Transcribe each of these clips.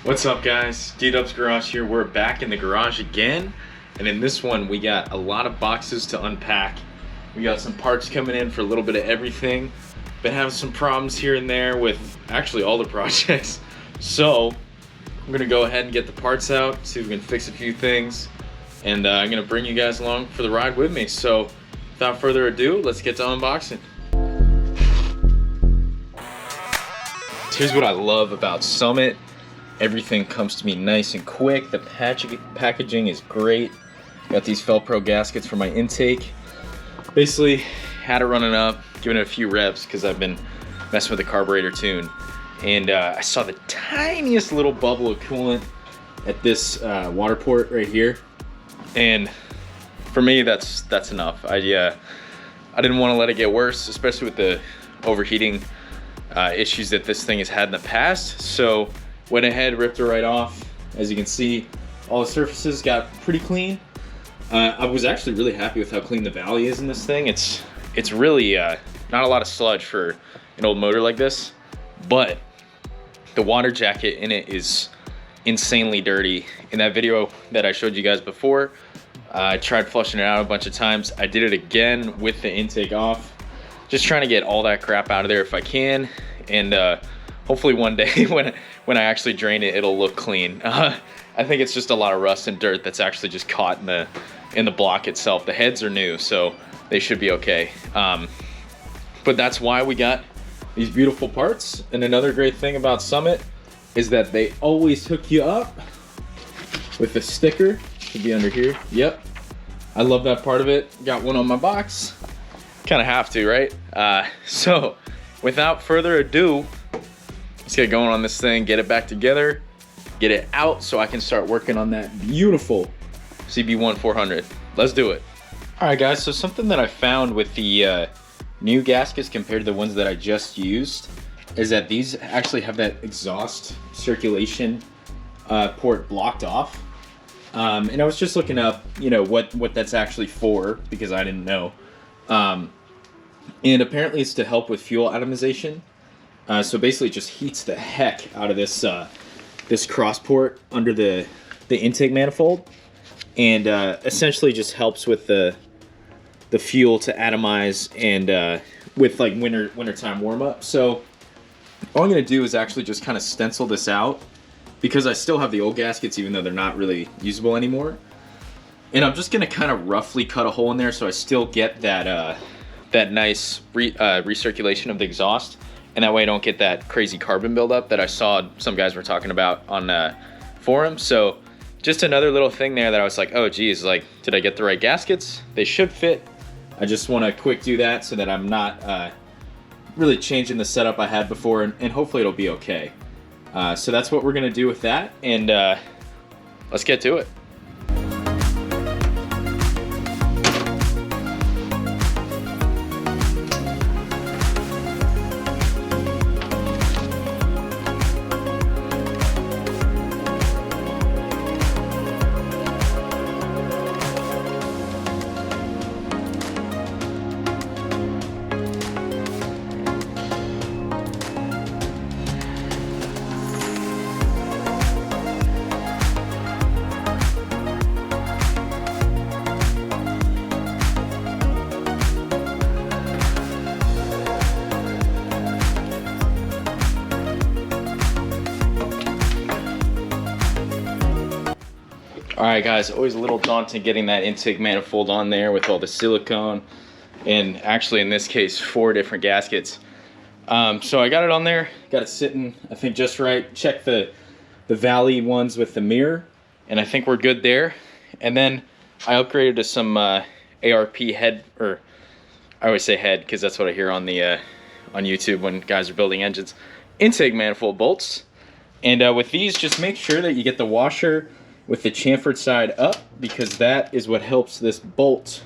What's up, guys? D-Dub's Garage here. We're back in the garage again, and in this one we got a lot of boxes to unpack. We got some parts coming in for a little bit of everything. Been having some problems here and there with actually all the projects, so I'm gonna go ahead and get the parts out, see if we can fix a few things, and I'm gonna bring you guys along for the ride with me. So without further ado, let's get to unboxing. Here's what I love about Summit. Everything comes to me nice and quick. The packaging is great. Got these Felpro gaskets for my intake. Basically, had it running up, giving it a few revs because I've been messing with the carburetor tune. And I saw the tiniest little bubble of coolant at this water port right here. And for me, that's enough. I didn't want to let it get worse, especially with the overheating issues that this thing has had in the past. So went ahead, ripped it right off. As you can see, all the surfaces got pretty clean. I was actually really happy with how clean the valley is in this thing. It's really not a lot of sludge for an old motor like this, but the water jacket in it is insanely dirty. In that video that I showed you guys before, I tried flushing it out a bunch of times. I did it again with the intake off, just trying to get all that crap out of there if I can, and hopefully one day when I actually drain it, it'll look clean. I think it's just a lot of rust and dirt that's actually just caught in the block itself. The heads are new, so they should be okay. But that's why we got these beautiful parts. And another great thing about Summit is that they always hook you up with a sticker. Should be under here. Yep, I love that part of it. Got one on my box. Kind of have to, right? So without further ado, let's get going on this thing, get it back together, get it out so I can start working on that beautiful CB1 400. Let's do it. All right, guys, so something that I found with the new gaskets compared to the ones that I just used is that these actually have that exhaust circulation port blocked off. And I was just looking up, what that's actually for, because I didn't know. And apparently it's to help with fuel atomization. So basically it just heats the heck out of this this cross port under the intake manifold, and essentially just helps with the fuel to atomize and with like wintertime warm up. So all I'm gonna do is actually just kind of stencil this out, because I still have the old gaskets even though they're not really usable anymore. And I'm just gonna kind of roughly cut a hole in there so I still get that that nice recirculation of the exhaust. And that way I don't get that crazy carbon buildup that I saw some guys were talking about on forums. So just another little thing there that I was like, oh geez, like, did I get the right gaskets? They should fit. I just want to quick do that so that I'm not really changing the setup I had before, and hopefully it'll be okay. So that's what we're gonna do with that, and let's get to it. All right, guys, always a little daunting getting that intake manifold on there with all the silicone, and actually in this case 4 different gaskets. So I got it on there, got it sitting I think just right. Check the valley ones with the mirror, and I think we're good there. And then I upgraded to some ARP head, or I always say head because that's what I hear on the on YouTube when guys are building engines, intake manifold bolts. And with these, just make sure that you get the washer with the chamfered side up, because that is what helps this bolt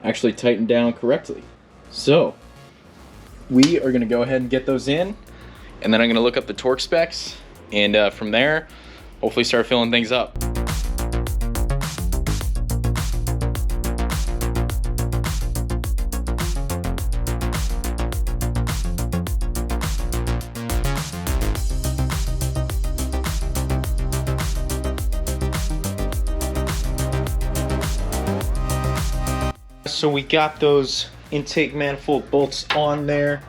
actually tighten down correctly. So we are gonna go ahead and get those in, and then I'm gonna look up the torque specs, and from there, hopefully start filling things up. So we got those intake manifold bolts on there,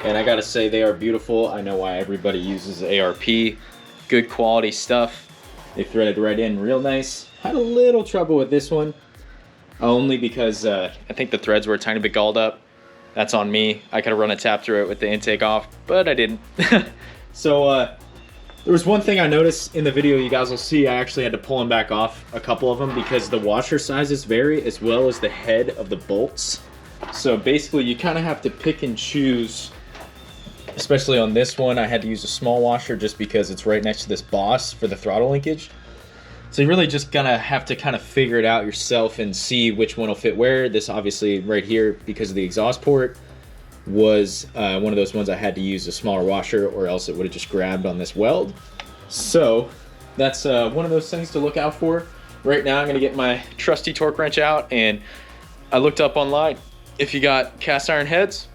and I gotta say they are beautiful. I know why everybody uses ARP. Good quality stuff. They threaded right in real nice. Had a little trouble with this one, only because I think the threads were a tiny bit galled up. That's on me. I could have run a tap through it with the intake off, but I didn't. So there was one thing I noticed in the video you guys will see. I actually had to pull them back off, a couple of them, because the washer sizes vary as well as the head of the bolts. So basically you kind of have to pick and choose. Especially on this one, I had to use a small washer just because it's right next to this boss for the throttle linkage. So you really just gonna have to kind of figure it out yourself and see which one will fit where. This obviously right here, because of the exhaust port, was one of those ones I had to use a smaller washer, or else it would have just grabbed on this weld. So that's one of those things to look out for. Right now I'm gonna get my trusty torque wrench out, and I looked up online. If you got cast iron heads,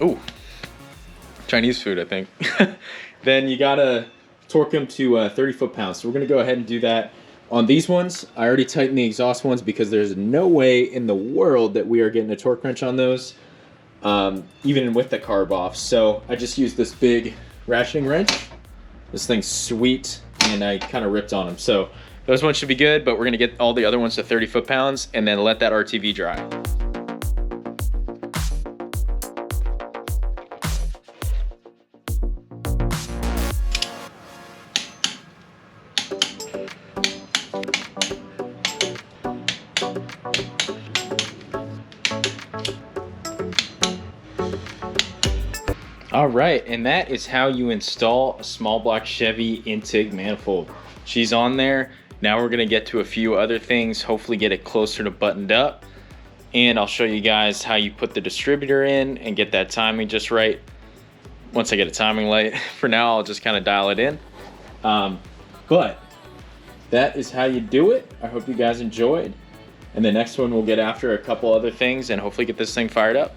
ooh, Chinese food, I think, then you gotta torque them to 30 foot-pounds. So we're gonna go ahead and do that. On these ones, I already tightened the exhaust ones because there's no way in the world that we are getting a torque wrench on those, even with the carb off. So I just used this big ratcheting wrench. This thing's sweet, and I kind of ripped on them. So those ones should be good, but we're gonna get all the other ones to 30 foot-pounds and then let that RTV dry. All right, and that is how you install a small block Chevy intake manifold. She's on there. Now we're gonna get to a few other things, hopefully get it closer to buttoned up. And I'll show you guys how you put the distributor in and get that timing just right. Once I get a timing light, for now I'll just kind of dial it in. But that is how you do it. I hope you guys enjoyed. And the next one we'll get after a couple other things and hopefully get this thing fired up.